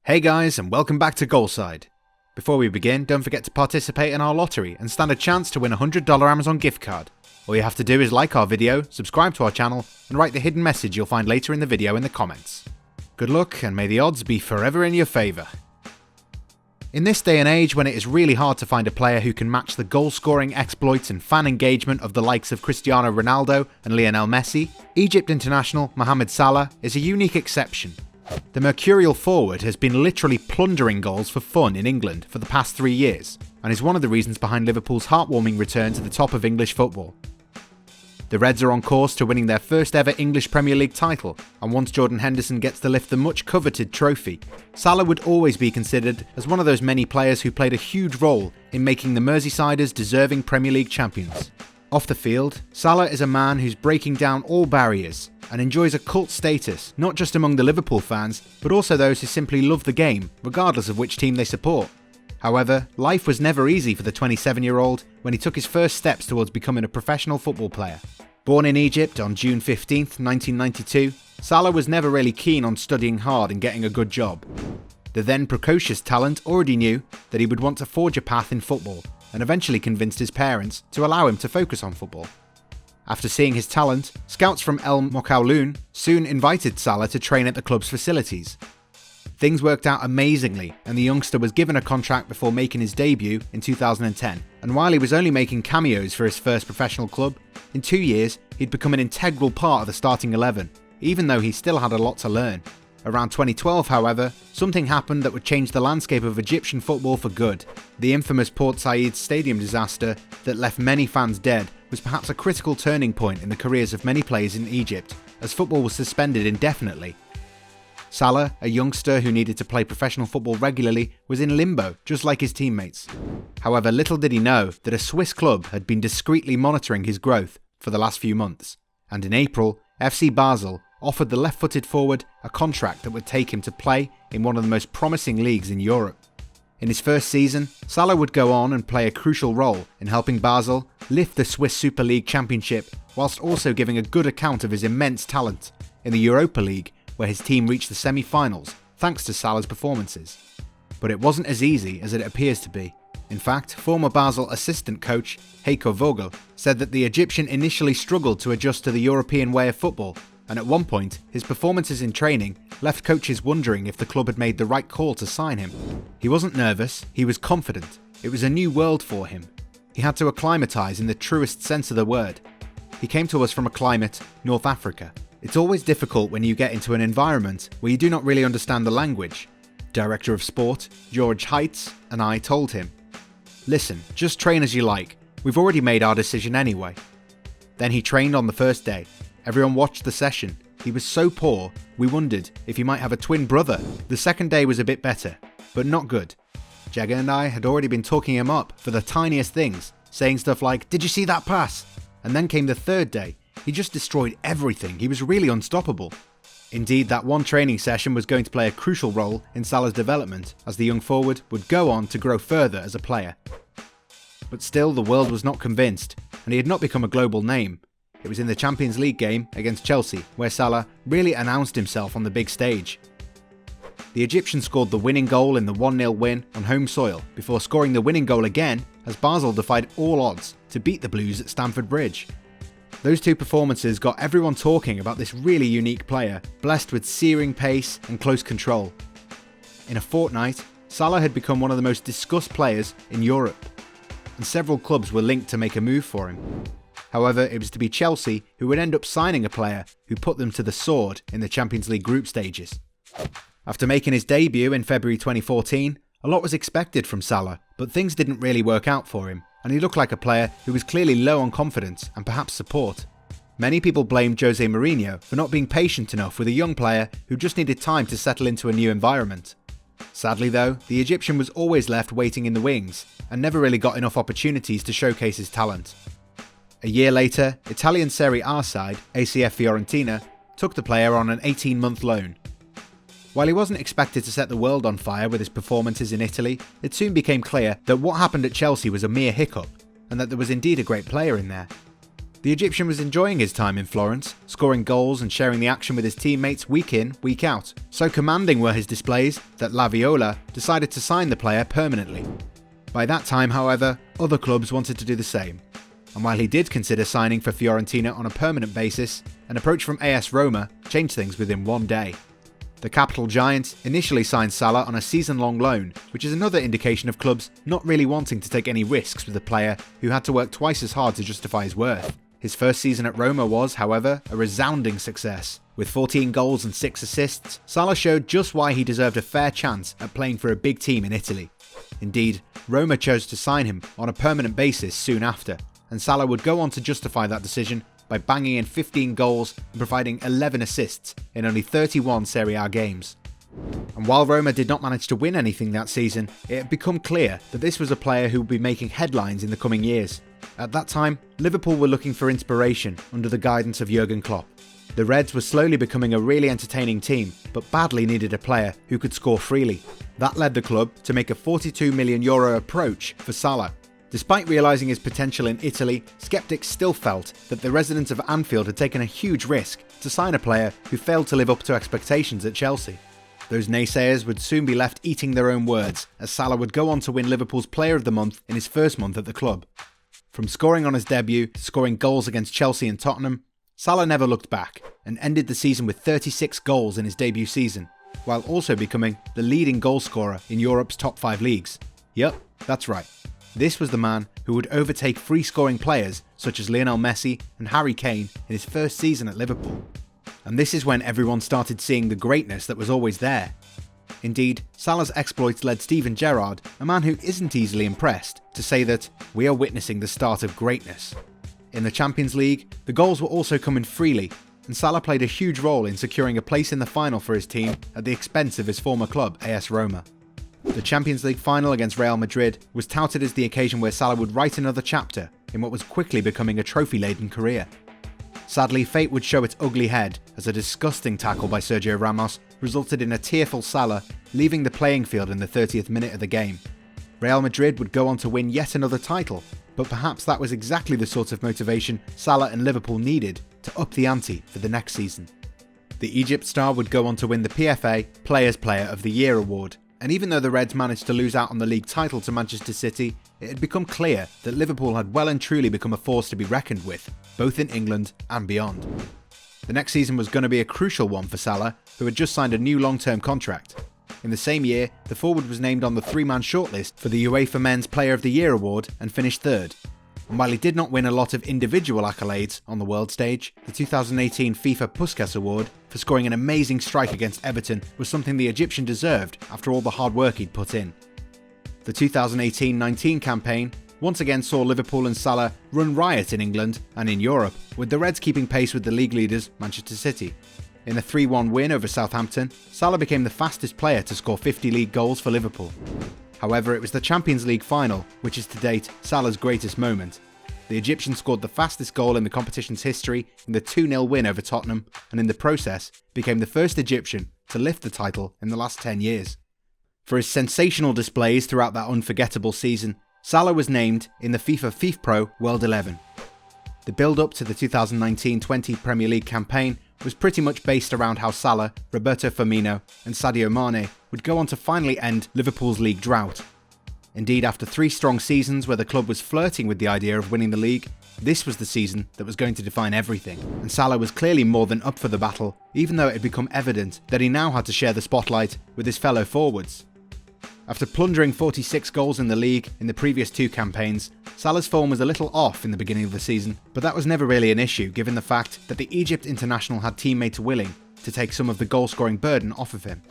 Hey guys, and welcome back to Goalside. Before we begin, don't forget to participate in our lottery and stand a chance to win a $100 Amazon gift card. All you have to do is like our video, subscribe to our channel, and write the hidden message you'll find later in the video in the comments. Good luck, and may the odds be forever in your favour. In this day and age when it is really hard to find a player who can match the goal-scoring exploits and fan engagement of the likes of Cristiano Ronaldo and Lionel Messi, Egypt international Mohamed Salah is a unique exception. The mercurial forward has been literally plundering goals for fun in England for the past 3 years, and is one of the reasons behind Liverpool's heartwarming return to the top of English football. The Reds are on course to winning their first ever English Premier League title, and once Jordan Henderson gets to lift the much coveted trophy, Salah would always be considered as one of those many players who played a huge role in making the Merseysiders deserving Premier League champions. Off the field, Salah is a man who's breaking down all barriers and enjoys a cult status not just among the Liverpool fans, but also those who simply love the game, regardless of which team they support. However, life was never easy for the 27-year-old when he took his first steps towards becoming a professional football player. Born in Egypt on June 15, 1992, Salah was never really keen on studying hard and getting a good job. The then precocious talent already knew that he would want to forge a path in football, and eventually convinced his parents to allow him to focus on football. After seeing his talent, scouts from El Moukawloun soon invited Salah to train at the club's facilities. Things worked out amazingly, and the youngster was given a contract before making his debut in 2010, and while he was only making cameos for his first professional club, in 2 years he'd become an integral part of the starting 11, even though he still had a lot to learn. Around 2012, however, something happened that would change the landscape of Egyptian football for good. The infamous Port Said stadium disaster that left many fans dead was perhaps a critical turning point in the careers of many players in Egypt, as football was suspended indefinitely. Salah, a youngster who needed to play professional football regularly, was in limbo, just like his teammates. However, little did he know that a Swiss club had been discreetly monitoring his growth for the last few months, and in April, FC Basel offered the left-footed forward a contract that would take him to play in one of the most promising leagues in Europe. In his first season, Salah would go on and play a crucial role in helping Basel lift the Swiss Super League Championship, whilst also giving a good account of his immense talent in the Europa League, where his team reached the semi-finals thanks to Salah's performances. But it wasn't as easy as it appears to be. In fact, former Basel assistant coach Heiko Vogel said that the Egyptian initially struggled to adjust to the European way of football, and at one point, his performances in training left coaches wondering if the club had made the right call to sign him. He wasn't nervous, he was confident. It was a new world for him. He had to acclimatise in the truest sense of the word. He came to us from a climate, North Africa. It's always difficult when you get into an environment where you do not really understand the language. Director of Sport, George Heitz, and I told him, "Listen, just train as you like. We've already made our decision anyway." Then he trained on the first day. Everyone watched the session. He was so poor, we wondered if he might have a twin brother. The second day was a bit better, but not good. Jagger and I had already been talking him up for the tiniest things, saying stuff like, "Did you see that pass?" And then came the third day. He just destroyed everything. He was really unstoppable. Indeed, that one training session was going to play a crucial role in Salah's development, as the young forward would go on to grow further as a player. But still, the world was not convinced, and he had not become a global name. It was in the Champions League game against Chelsea where Salah really announced himself on the big stage. The Egyptian scored the winning goal in the 1-0 win on home soil before scoring the winning goal again as Basel defied all odds to beat the Blues at Stamford Bridge. Those two performances got everyone talking about this really unique player, blessed with searing pace and close control. In a fortnight, Salah had become one of the most discussed players in Europe, and several clubs were linked to make a move for him. However, it was to be Chelsea who would end up signing a player who put them to the sword in the Champions League group stages. After making his debut in February 2014, a lot was expected from Salah, but things didn't really work out for him, and he looked like a player who was clearly low on confidence and perhaps support. Many people blamed Jose Mourinho for not being patient enough with a young player who just needed time to settle into a new environment. Sadly though, the Egyptian was always left waiting in the wings, and never really got enough opportunities to showcase his talent. A year later, Italian Serie A side, ACF Fiorentina, took the player on an 18-month loan. While he wasn't expected to set the world on fire with his performances in Italy, it soon became clear that what happened at Chelsea was a mere hiccup, and that there was indeed a great player in there. The Egyptian was enjoying his time in Florence, scoring goals and sharing the action with his teammates week in, week out. So commanding were his displays that La Viola decided to sign the player permanently. By that time, however, other clubs wanted to do the same. And while he did consider signing for Fiorentina on a permanent basis, an approach from AS Roma changed things within one day. The capital giant initially signed Salah on a season-long loan, which is another indication of clubs not really wanting to take any risks with a player who had to work twice as hard to justify his worth. His first season at Roma was, however, a resounding success. With 14 goals and 6 assists, Salah showed just why he deserved a fair chance at playing for a big team in Italy. Indeed, Roma chose to sign him on a permanent basis soon after, and Salah would go on to justify that decision by banging in 15 goals and providing 11 assists in only 31 Serie A games. And while Roma did not manage to win anything that season, it had become clear that this was a player who would be making headlines in the coming years. At that time, Liverpool were looking for inspiration under the guidance of Jurgen Klopp. The Reds were slowly becoming a really entertaining team, but badly needed a player who could score freely. That led the club to make a €42 million approach for Salah. Despite realising his potential in Italy, skeptics still felt that the residents of Anfield had taken a huge risk to sign a player who failed to live up to expectations at Chelsea. Those naysayers would soon be left eating their own words, as Salah would go on to win Liverpool's Player of the Month in his first month at the club. From scoring on his debut to scoring goals against Chelsea and Tottenham, Salah never looked back and ended the season with 36 goals in his debut season, while also becoming the leading goal scorer in Europe's top 5 leagues. Yup, that's right. This was the man who would overtake free-scoring players such as Lionel Messi and Harry Kane in his first season at Liverpool. And this is when everyone started seeing the greatness that was always there. Indeed, Salah's exploits led Steven Gerrard, a man who isn't easily impressed, to say that we are witnessing the start of greatness. In the Champions League, the goals were also coming freely, and Salah played a huge role in securing a place in the final for his team at the expense of his former club, AS Roma. The Champions League final against Real Madrid was touted as the occasion where Salah would write another chapter in what was quickly becoming a trophy-laden career. Sadly, fate would show its ugly head as a disgusting tackle by Sergio Ramos resulted in a tearful Salah leaving the playing field in the 30th minute of the game. Real Madrid would go on to win yet another title, but perhaps that was exactly the sort of motivation Salah and Liverpool needed to up the ante for the next season. The Egypt star would go on to win the PFA Players Player of the Year award, and even though the Reds managed to lose out on the league title to Manchester City, it had become clear that Liverpool had well and truly become a force to be reckoned with, both in England and beyond. The next season was going to be a crucial one for Salah, who had just signed a new long-term contract. In the same year, the forward was named on the 3-man shortlist for the UEFA Men's Player of the Year award and finished third. And while he did not win a lot of individual accolades on the world stage, the 2018 FIFA Puskas Award for scoring an amazing strike against Everton was something the Egyptian deserved after all the hard work he'd put in. The 2018-19 campaign once again saw Liverpool and Salah run riot in England and in Europe, with the Reds keeping pace with the league leaders Manchester City. In a 3-1 win over Southampton, Salah became the fastest player to score 50 league goals for Liverpool. However, it was the Champions League final, which is to date Salah's greatest moment. The Egyptian scored the fastest goal in the competition's history in the 2-0 win over Tottenham, and in the process became the first Egyptian to lift the title in the last 10 years. For his sensational displays throughout that unforgettable season, Salah was named in the FIFA FIFPro World 11. The build-up to the 2019-20 Premier League campaign was pretty much based around how Salah, Roberto Firmino and Sadio Mane would go on to finally end Liverpool's league drought. Indeed, after 3 strong seasons where the club was flirting with the idea of winning the league, this was the season that was going to define everything, and Salah was clearly more than up for the battle, even though it had become evident that he now had to share the spotlight with his fellow forwards. After plundering 46 goals in the league in the previous 2 campaigns, Salah's form was a little off in the beginning of the season, but that was never really an issue given the fact that the Egypt international had teammates willing to take some of the goal-scoring burden off of him.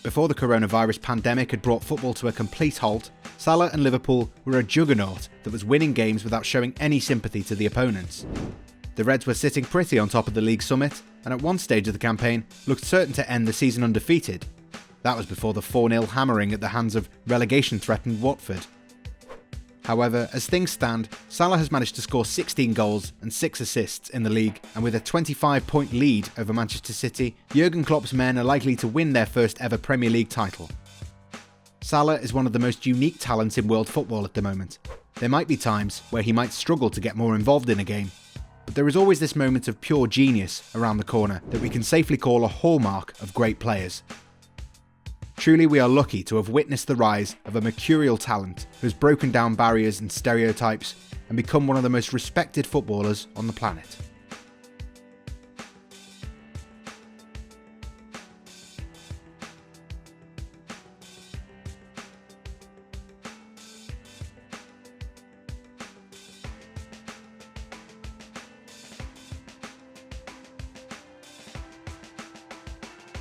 Before the coronavirus pandemic had brought football to a complete halt, Salah and Liverpool were a juggernaut that was winning games without showing any sympathy to the opponents. The Reds were sitting pretty on top of the league summit, and at one stage of the campaign looked certain to end the season undefeated. That was before the 4-0 hammering at the hands of relegation-threatened Watford. However, as things stand, Salah has managed to score 16 goals and 6 assists in the league, and with a 25-point lead over Manchester City, Jurgen Klopp's men are likely to win their first ever Premier League title. Salah is one of the most unique talents in world football at the moment. There might be times where he might struggle to get more involved in a game, but there is always this moment of pure genius around the corner that we can safely call a hallmark of great players. Truly, we are lucky to have witnessed the rise of a mercurial talent who has broken down barriers and stereotypes and become one of the most respected footballers on the planet.